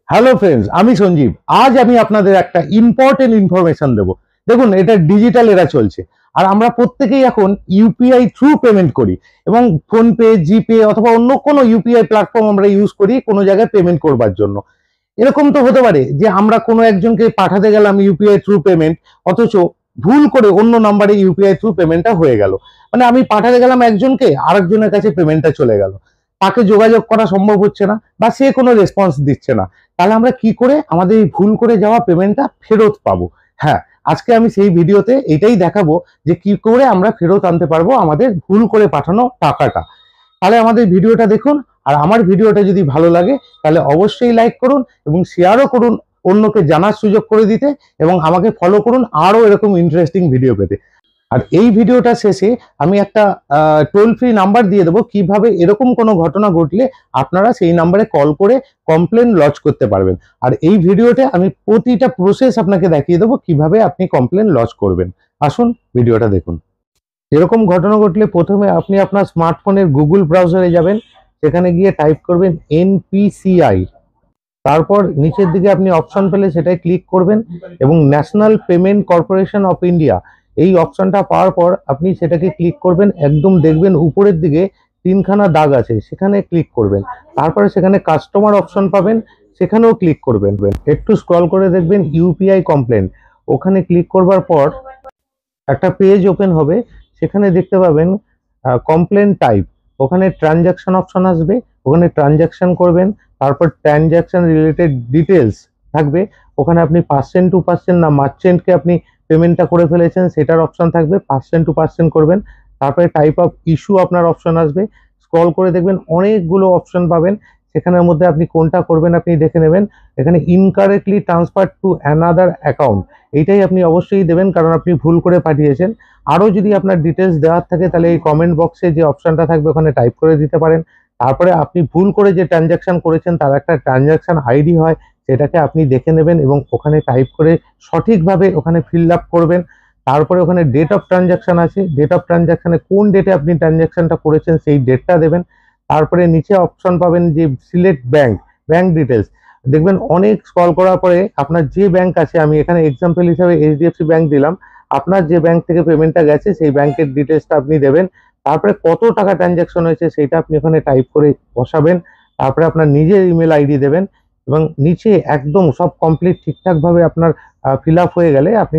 Hello friends, আমি সঞ্জীব। আজ আমি আপনাদের একটা ইম্পর্টেন্ট ইনফরমেশন দেব। দেখুন, এটা ডিজিটাল এরা চলছে, আর আমরা প্রত্যেকেই এখন ইউপিআই থ্রু পেমেন্ট করি, এবং ফোনপে, জিপে অথবা অন্য কোনো ইউপিআই প্ল্যাটফর্ম আমরা ইউজ করি কোনো জায়গায় পেমেন্ট করবার জন্য। এরকম তো হতে পারে যে আমরা কোনো একজনকে পাঠাতে গেলাম ইউপিআই থ্রু পেমেন্ট, অথচ ভুল করে অন্য নাম্বারে ইউপিআই থ্রু পেমেন্টটা হয়ে গেল। মানে আমি পাঠাতে গেলাম একজনকে, আরেকজনের কাছে পেমেন্টটা চলে গেল, তাকে যোগাযোগ করা সম্ভব হচ্ছে না বা সে কোনো রেসপন্স দিচ্ছে না। তাহলে আমরা কি করে আমাদের এই ভুল করে যাওয়া পেমেন্টটা ফেরত পাবো? হ্যাঁ, আজকে আমি সেই ভিডিওতে এটাই দেখাবো যে কি করে আমরা ফেরত আনতে পারবো আমাদের ভুল করে পাঠানো টাকাটা। তাহলে আমাদের ভিডিওটা দেখুন, আর আমার ভিডিওটা যদি ভালো লাগে তাহলে অবশ্যই লাইক করুন এবং শেয়ারও করুন অন্যকে জানার সুযোগ করে দিতে, এবং আমাকে ফলো করুন আরো এরকম ইন্টারেস্টিং ভিডিও পেতে। আর এই ভিডিওটা শেষে আমি একটা টোল ফ্রি নাম্বার দিয়ে দেবো, কিভাবে এরকম কোনো ঘটনা ঘটলে আপনারা সেই নাম্বারে কল করে কমপ্লেন লজ করতে পারবেন। আর এই ভিডিওতে আমি প্রতিটা প্রসেস আপনাকে দেখিয়ে দেবো কিভাবে আপনি কমপ্লেন লজ করবেন। আসুন ভিডিওটা দেখুন। এরকম ঘটনা ঘটলে প্রথমে আপনি আপনার স্মার্টফোনের গুগল ব্রাউজারে যাবেন, সেখানে গিয়ে টাইপ করবেন এনপিসিআই। তারপর নিচের দিকে আপনি অপশন পেলে সেটাই ক্লিক করবেন, এবং national payment corporation of India এই অপশনটা পাওয়ার পর আপনি সেটাকে ক্লিক করবেন। একদম দেখবেন উপরের দিকে তিনখানা দাগ আছে, সেখানে ক্লিক করবেন। তারপরে সেখানে কাস্টমার অপশন পাবেন, সেখানেও ক্লিক করবেন। একটু স্ক্রল করে দেখবেন ইউপিআই কমপ্লেন, ওখানে ক্লিক করবার পর একটা পেজ ওপেন হবে। সেখানে দেখতে পাবেন কমপ্লেন টাইপ, ওখানে ট্রানজাকশন অপশন আসবে, ওখানে ট্রানজাকশন করবেন। তারপর ট্রানজাকশন রিলেটেড ডিটেলস থাকবে, ওখানে আপনি পার্সেন্ট টু পার্সেন্ট না মার্চেন্টকে আপনি পেমেন্টটা করে ফেলেছেন সেটার অপশন থাকবে, পার্সেন্ট টু পার্সেন্ট করবেন। তারপরে টাইপ অফ ইস্যু আপনার অপশন আসবে, স্ক্রল করে দেখবেন অনেকগুলো অপশন পাবেন, সেখানের মধ্যে আপনি কোনটা করবেন আপনি দেখে নেবেন। এখানে incorrectly transfer to another account, এইটাই আপনি অবশ্যই দেবেন, কারণ আপনি ভুল করে পাঠিয়েছেন। আরও যদি আপনার ডিটেলস দেওয়ার থাকে তাহলে এই কমেন্ট বক্সে যে অপশনটা থাকবে ওখানে টাইপ করে দিতে পারেন। তারপরে আপনি ভুল করে যে ট্রানজাকশন করেছেন তার একটা ট্রানজাকশন আইডি হয়, সেটাকে আপনি দেখে নেবেন এবং ওখানে টাইপ করে সঠিকভাবে ওখানে ফিল আপ করবেন। তারপরে ওখানে ডেট অফ ট্রানজাকশন আছে, ডেট অফ ট্রানজাকশনে কোন ডেটে আপনি ট্রানজাকশনটা করেছেন সেই ডেটটা দেবেন। তারপরে নিচে অপশন পাবেন যে সিলেক্ট ব্যাংক, ব্যাংক ডিটেলস, দেখবেন অনেক স্ক্রল করার পরে আপনার যে ব্যাংক আছে, আমি এখানে এক্সাম্পল হিসাবে এইচডিএফসি ব্যাংক দিলাম, আপনার যে ব্যাংক থেকে পেমেন্টটা গেছে সেই ব্যাংকের ডিটেলসটা আপনি দেবেন। তারপরে কত টাকা ট্রানজাকশন হয়েছে সেটা আপনি ওখানে টাইপ করে বসাবেন। তারপরে আপনার নিজের ইমেল আইডি দেবেন, এবং নিচে একদম সব কমপ্লিট ঠিকঠাকভাবে আপনার ফিল আপ হয়ে গেলে আপনি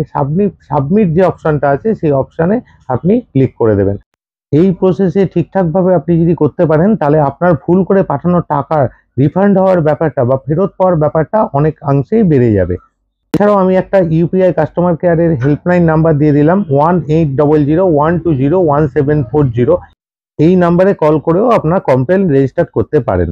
সাবমিট যে অপশনটা আছে সেই অপশানে আপনি ক্লিক করে দেবেন। এই প্রসেসে ঠিকঠাকভাবে আপনি যদি করতে পারেন তাহলে আপনার ভুল করে পাঠানো টাকার রিফান্ড হওয়ার ব্যাপারটা বা ফেরত পাওয়ার ব্যাপারটা অনেকাংশেই বেড়ে যাবে। এছাড়াও আমি একটা ইউপিআই কাস্টমার কেয়ারের হেল্পলাইন নাম্বার দিয়ে দিলাম 180012017440। এই নাম্বারে কল করেও আপনার কমপ্লেন রেজিস্টার করতে পারেন।